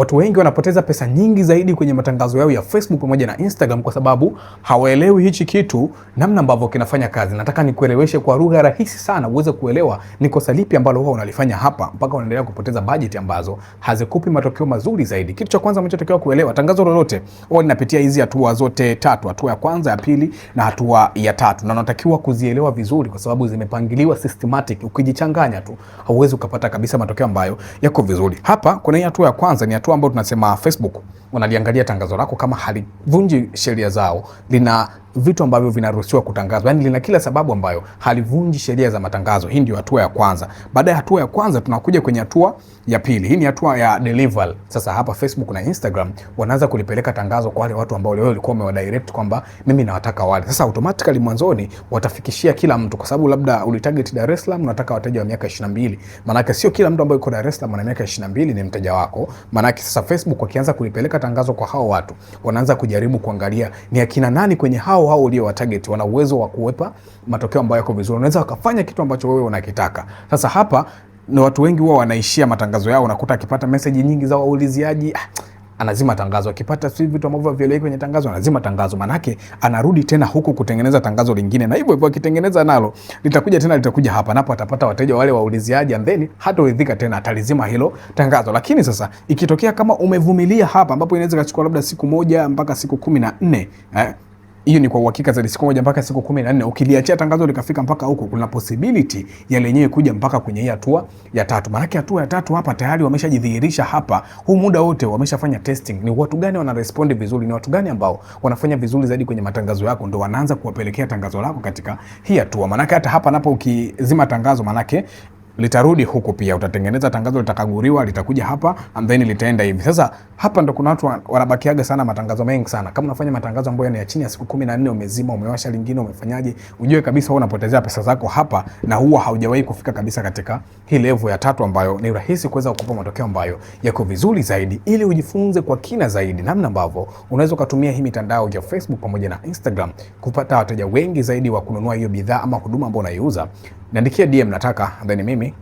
Watu wengi wanapoteza pesa nyingi zaidi kwenye matangazo yao ya Facebook pamoja na Instagram kwa sababu hawaelewi hichi kitu namna ambavyo kinafanya kazi. Nataka nikueleweshe kwa lugha rahisi sana uweze kuelewa ni kosa lipi ambalo huwa unalifanya hapa mpaka unaendelea kupoteza budget ambazo hazikupi matokeo mazuri zaidi. Kitu cha kwanza unachotakiwa kuelewa, tangazo lolote huwa linapitia hizi hatua zote tatu, hatua ya kwanza, ya pili na hatua ya tatu. Na unatakiwa kuzielewa vizuri kwa sababu zimepangiliwa systematic. Ukijichanganya tu hauwezi ukapata kabisa matokeo ambayo yako vizuri. Hapa kuna hii hatua ya kwanza, ni hatua ambayo tunasema Facebook wanaliangalia tangazo lako kama halivunji sheria zao, lina vitu ambavyo vinaruhusiwa kutangazwa, yani lina kila sababu ambayo halivunji sheria za matangazo. Hii ndio hatua ya kwanza. Baada ya hatua ya kwanza tunakuja kwenye hatua ya pili. Hii ni hatua ya delivery. Sasa hapa Facebook na Instagram wanaanza kulipeleka tangazo kwa wale watu ambao leo walikuwa wamewadirect kwamba mimi nawataka wale. Sasa automatically mwanzoni watafikishia kila mtu, kwa sababu labda ulitarget Dar es Salaam, unataka wateja wa miaka 22. Maana sio kila mtu ambaye yuko Dar es Salaam ana miaka 22 ni mteja wako. Maana sasa Facebook wakianza kulipeleka tangazo kwa hao watu, wanaanza kujaribu kuangalia ni akina nani kwenye hao ulio wa target wana uwezo wa kuwepa matokeo ambayo yako vizuri, unaweza wakafanya kitu ambacho wewe unakitaka. Sasa hapa ni watu wengi huwa wanaishia matangazo yao, unakuta akipata message nyingi za wauliziaji anazima tangazo, akipata vitu ambavyo vieleweki kwenye tangazo anazima tangazo, manake anarudi tena huku kutengeneza tangazo lingine, na hivyo hivyo akitengeneza nalo litakuja hapa, napo atapata wateja wale wauliziaji, and then hataridhika tena, atalizima hilo tangazo. Lakini sasa ikitokea kama umevumilia hapa, ambapo inaweza kuchukua labda siku moja mpaka siku 14, hiyo ni kwa uhakika zaidi, siku moja mpaka siku 14. Ukiliachia tangazo likafika mpaka huko, kuna possibility ya lenyewe kuja mpaka kwenye hii hatua ya tatu. Maana hatua ya tatu hapa tayari wameshajidhihirisha hapa, huu muda wote wameshafanya testing, ni watu gani wana respond vizuri, ni watu gani ambao wanafanya vizuri zaidi kwenye matangazo yako, ndo wanaanza kuwapelekea tangazo lako katika hii hatua. Maana hata hapa napo ukizima tangazo, maana litarudi huku pia, utatengeneza tangazo, litakaguliwa, litakuja hapa and then litaenda hivi. Sasa hapa ndo kuna watu wanabakiaga sana matangazo mengi sana. Kama unafanya matangazo ambayo ni ya chini ya siku 14, umezima, umewasha lingine, umefanyaje, ujue kabisa wewe unapotezea pesa zako hapa, na huwa haujawahi kufika kabisa katika hii level ya tatu ambayo ni rahisi kuweza kukupa matokeo ambayo yako vizuri zaidi, ili ujifunze kwa kina zaidi namna ambavyo unaweza kutumia hii mitandao ya Facebook pamoja na Instagram kupata wateja wengi zaidi wa kununua hiyo bidhaa ama huduma ambayo unaiuza. Niandikia DM nataka, then mimi